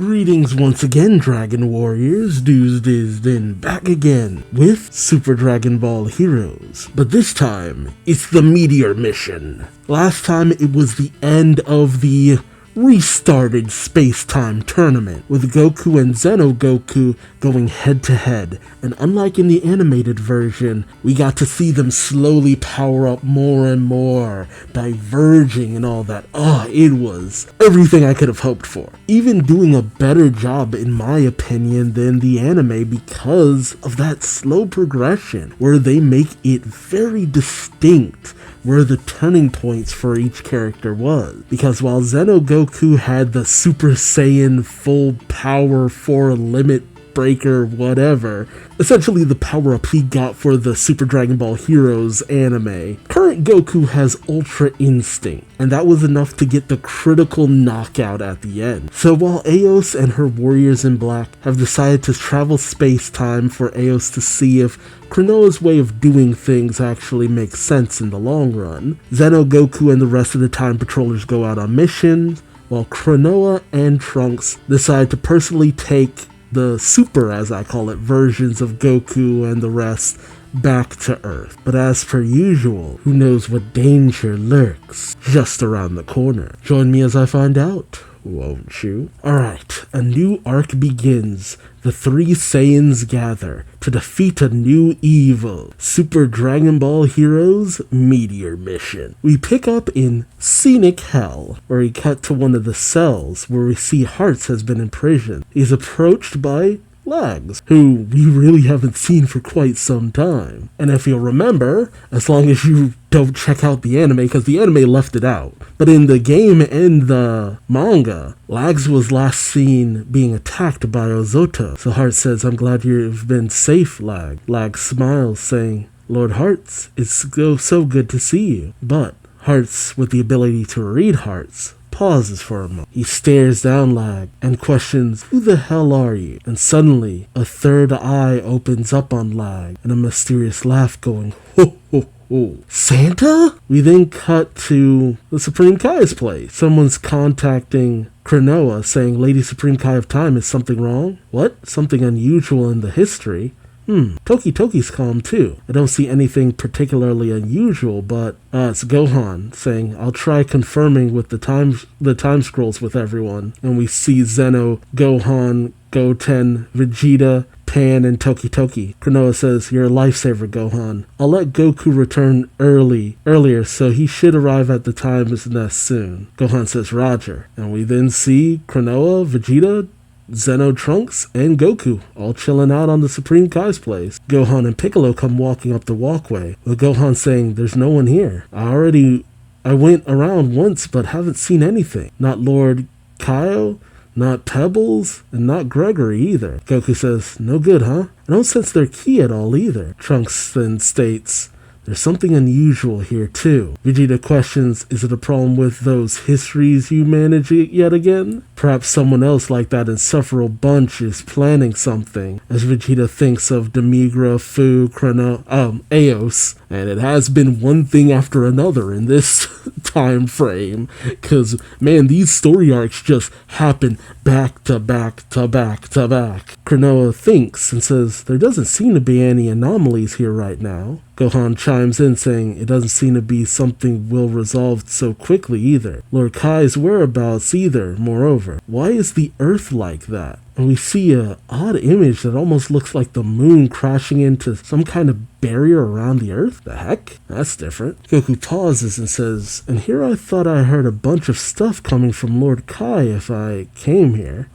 Greetings once again, Dragon Warriors. Duuz-Diz-Din back again with Super Dragon Ball Heroes. But this time, it's the Meteor mission. Last time it was the end of the restarted space-time tournament, with Goku and Xenogoku going head-to-head, and unlike in the animated version, we got to see them slowly power up more and more, diverging and all that. It was everything I could have hoped for. Even doing a better job, in my opinion, than the anime because of that slow progression, where they make it very distinct where the turning points for each character was. Because while Xenogoku had the Super Saiyan full power for limit breaker whatever, essentially the power-up he got for the Super Dragon Ball Heroes anime, current Goku has Ultra Instinct, and that was enough to get the critical knockout at the end. So while Eos and her warriors in black have decided to travel space-time for Eos to see if Klonoa's way of doing things actually makes sense in the long run, Xenogoku and the rest of the Time Patrollers go out on missions, while Klonoa and Trunks decide to personally take the super, as I call it, versions of Goku and the rest back to Earth. But as per usual, who knows what danger lurks just around the corner? Join me as I find out, won't you? Alright, a new arc begins. The three Saiyans gather to defeat a new evil. Super Dragon Ball Heroes Meteor Mission. We pick up in Scenic Hell, where we cut to one of the cells where we see Hearts has been imprisoned. He's approached by Lags, who we really haven't seen for quite some time. And if you'll remember, as long as you don't check out the anime, because the anime left it out, but in the game and the manga, Lags was last seen being attacked by Ozota. So Heart says, "I'm glad you've been safe, Lag." Lag smiles, saying, "Lord Hearts, it's so good to see you." But Hearts, with the ability to read hearts, pauses for a moment. He stares down Lag and questions, "Who the hell are you?" And suddenly, a third eye opens up on Lag, and a mysterious laugh going, "Ho ho ho, Santa?" We then cut to the Supreme Kai's place. Someone's contacting Klonoa saying, "Lady Supreme Kai of Time, is something wrong?" "What? Something unusual in the history?" Toki's calm too. I don't see anything particularly unusual, but it's Gohan saying, "I'll try confirming with the time scrolls with everyone." And we see Zeno, Gohan, Goten, Vegeta, Pan, and Toki. Klonoa says, "You're a lifesaver, Gohan. I'll let Goku return earlier, so he should arrive at the Time's Nest soon." Gohan says, "Roger." And we then see Klonoa, Vegeta, Zeno, Trunks, and Goku all chilling out on the Supreme Kai's place. Gohan and Piccolo come walking up the walkway, with Gohan saying, "There's no one here. I went around once but haven't seen anything. Not Lord Kaio, not Pebbles, and not Gregory either." Goku says, "No good, huh? I don't sense their ki at all either." Trunks then states, "There's something unusual here too." Vegeta questions, "Is it a problem with those histories you manage yet again? Perhaps someone else like that insufferable bunch is planning something," as Vegeta thinks of Demigra, Fu, Eos. And it has been one thing after another in this time frame, because, man, these story arcs just happen back to back to back to back. Klonoa thinks and says, "There doesn't seem to be any anomalies here right now." Gohan chimes in saying, "It doesn't seem to be something we'll resolve so quickly either. Lord Kai's whereabouts either, moreover. Why is the Earth like that?" And we see a odd image that almost looks like the moon crashing into some kind of barrier around the Earth. The heck? That's different. Goku pauses and says, "And here I thought I heard a bunch of stuff coming from Lord Kai if I came here.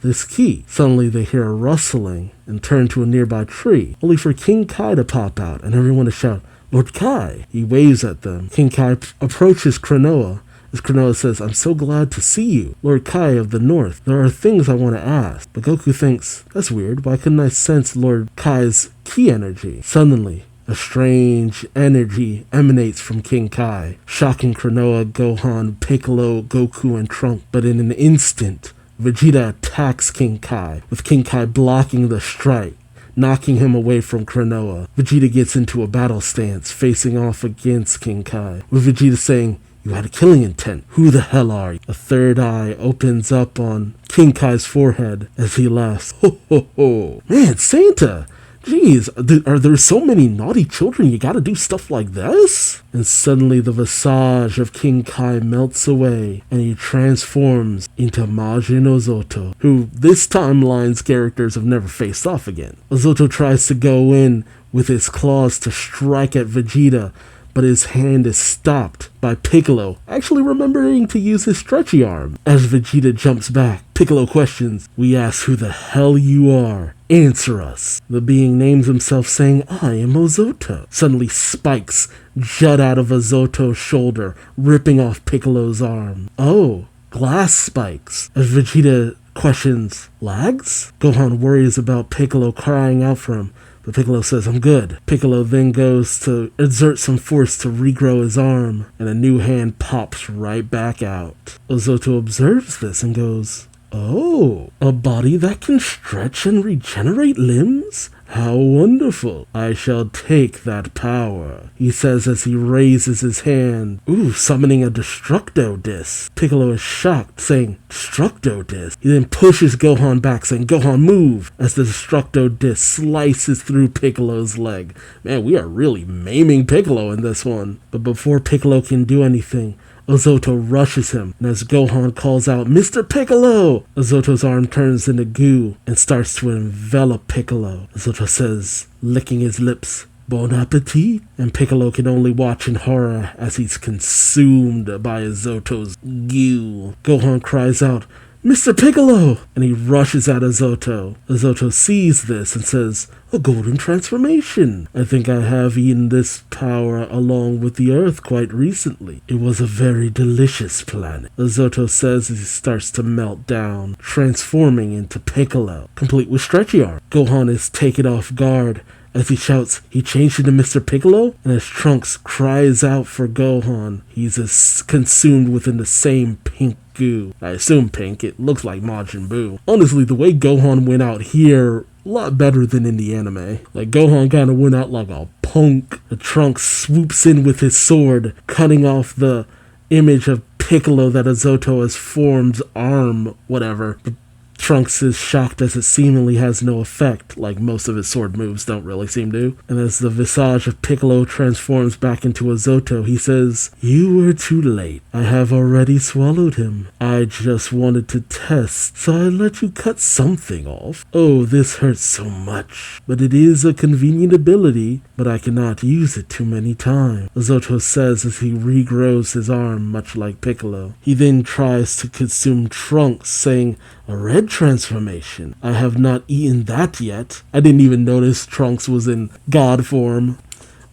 This ki." Suddenly they hear a rustling and turn to a nearby tree, only for King Kai to pop out and everyone to shout, "Lord Kai!" He waves at them. King Kai approaches Klonoa, as Klonoa says, "I'm so glad to see you, Lord Kai of the North. There are things I want to ask." But Goku thinks, "That's weird. Why couldn't I sense Lord Kai's ki energy?" Suddenly, a strange energy emanates from King Kai, shocking Klonoa, Gohan, Piccolo, Goku, and Trunks. But in an instant, Vegeta attacks King Kai, with King Kai blocking the strike, knocking him away from Klonoa. Vegeta gets into a battle stance, facing off against King Kai, with Vegeta saying, You had a killing intent. Who the hell are you? A third eye opens up on King Kai's forehead as he laughs. Ho ho ho. Man, Santa! Jeez, are there so many naughty children you gotta do stuff like this? And suddenly the visage of King Kai melts away and he transforms into Majin Ozoto, who this timeline's characters have never faced off again. Ozoto tries to go in with his claws to strike at Vegeta, but his hand is stopped by Piccolo, actually remembering to use his stretchy arm. As Vegeta jumps back, Piccolo questions, "We ask who the hell you are. Answer us." The being names himself saying, "I am Ozoto." Suddenly spikes jut out of Ozoto's shoulder, ripping off Piccolo's arm. Oh, glass spikes. As Vegeta questions, "Lags?" Gohan worries about Piccolo crying out for him, but Piccolo says, "I'm good." Piccolo then goes to exert some force to regrow his arm, and a new hand pops right back out. Ozoto observes this and goes, "Oh, a body that can stretch and regenerate limbs? How wonderful. I shall take that power," he says as he raises his hand. Ooh, summoning a Destructo Disc. Piccolo is shocked, saying, "Destructo Disc?" He then pushes Gohan back, saying, "Gohan, move," as the Destructo Disc slices through Piccolo's leg. Man, we are really maiming Piccolo in this one. But before Piccolo can do anything, Ozoto rushes him, and as Gohan calls out, "Mr. Piccolo!" Ozoto's arm turns into goo and starts to envelop Piccolo. Ozoto says, licking his lips, "Bon appetit," and Piccolo can only watch in horror as he's consumed by Ozoto's goo. Gohan cries out, "Mr. Piccolo!" and he rushes at Ozoto. Ozoto sees this and says, "A golden transformation. I think I have eaten this power along with the Earth quite recently. It was a very delicious planet," Ozoto says as he starts to melt down, transforming into Piccolo, complete with stretchy arm. Gohan is taken off guard as he shouts, "He changed into Mr. Piccolo?" And as Trunks cries out for Gohan, he's as consumed within the same pink goo. I assume pink, it looks like Majin Buu. Honestly, the way Gohan went out here, a lot better than in the anime. Like, Gohan kind of went out like a punk. The Trunks swoops in with his sword, cutting off the image of Piccolo that Ozoto has formed, arm, whatever. But Trunks is shocked as it seemingly has no effect, like most of his sword moves don't really seem to. And as the visage of Piccolo transforms back into Ozoto, he says, "You were too late. I have already swallowed him. I just wanted to test, so I let you cut something off. Oh, this hurts so much. But it is a convenient ability, but I cannot use it too many times," Ozoto says as he regrows his arm, much like Piccolo. He then tries to consume Trunks, saying, "A red transformation. I have not eaten that yet." I didn't even notice Trunks was in God form.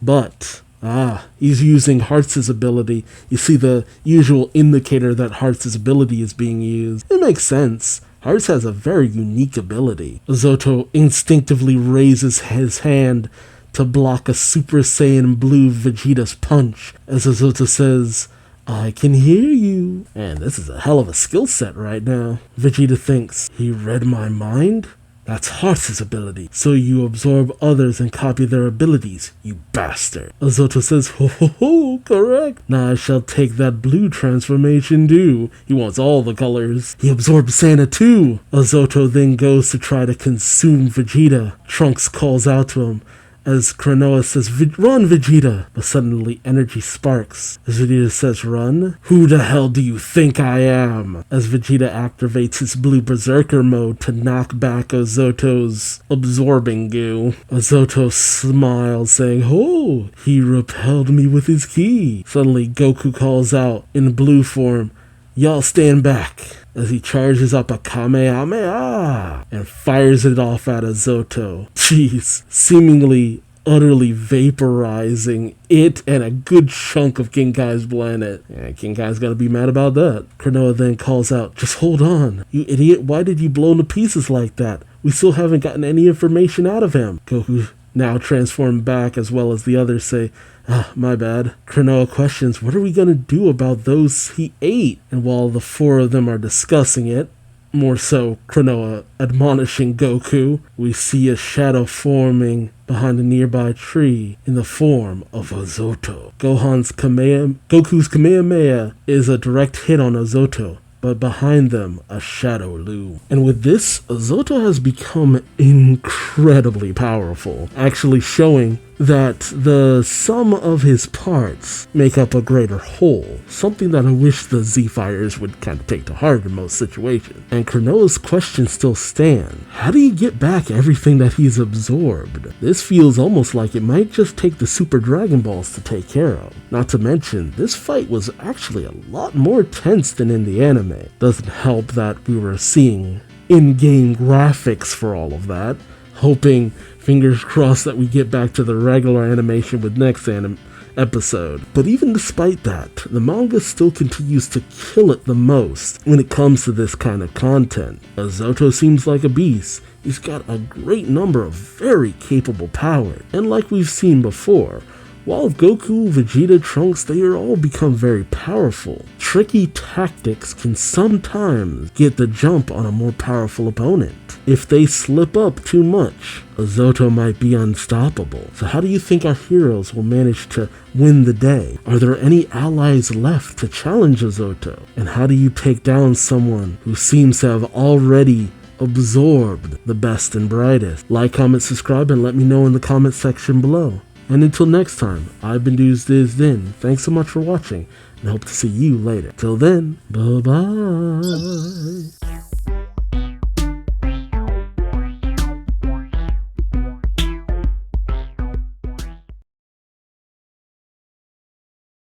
But, he's using Hearts' ability. You see the usual indicator that Hearts' ability is being used. It makes sense. Hearts has a very unique ability. Ozoto instinctively raises his hand to block a Super Saiyan Blue Vegeta's punch, as Ozoto says, "I can hear you." And this is a hell of a skill set right now. Vegeta thinks, "He read my mind? That's Hearts' ability. So you absorb others and copy their abilities, you bastard." Ozoto says, "Ho ho ho, correct. Now I shall take that blue transformation too." He wants all the colors. He absorbs Santa too. Ozoto then goes to try to consume Vegeta. Trunks calls out to him, as Kranoa says, "Run, Vegeta!" But suddenly energy sparks. As Vegeta says, "Run? Who the hell do you think I am?" As Vegeta activates his blue berserker mode to knock back Ozoto's absorbing goo. Ozoto smiles, saying, "Oh, he repelled me with his ki." Suddenly Goku calls out in blue form, "Y'all stand back," as he charges up a Kamehameha and fires it off at Ozoto. Jeez, seemingly utterly vaporizing it and a good chunk of King Kai's planet. Yeah, King Kai's gotta be mad about that. Kranoa then calls out, "Just hold on. You idiot, why did you blow him to pieces like that? We still haven't gotten any information out of him." Goku, now transformed back, as well as the others, say, "My bad." Kranoa questions, "What are we gonna do about those he ate?" And while the four of them are discussing it, more so Klonoa admonishing Goku. We see a shadow forming behind a nearby tree in the form of Ozoto. Goku's Kamehameha is a direct hit on Ozoto, but behind them, a shadow looms. And with this, Ozoto has become incredibly powerful, actually showing that the sum of his parts make up a greater whole, something that I wish the Z-Fighters would kind of take to heart in most situations. And Klonoa's question still stands. How do you get back everything that he's absorbed? This feels almost like it might just take the Super Dragon Balls to take care of. Not to mention, this fight was actually a lot more tense than in the anime. Doesn't help that we were seeing in-game graphics for all of that, hoping, fingers crossed, that we get back to the regular animation with next episode. But even despite that, the manga still continues to kill it the most when it comes to this kind of content. Ozoto seems like a beast. He's got a great number of very capable powers, and like we've seen before, while Goku, Vegeta, Trunks, they all become very powerful, tricky tactics can sometimes get the jump on a more powerful opponent. If they slip up too much, Ozoto might be unstoppable. So how do you think our heroes will manage to win the day? Are there any allies left to challenge Ozoto? And how do you take down someone who seems to have already absorbed the best and brightest? Like, comment, subscribe, and let me know in the comment section below. And until next time, I've been Duuz-Diz-Din. Thanks so much for watching, and hope to see you later. Till then, bye-bye.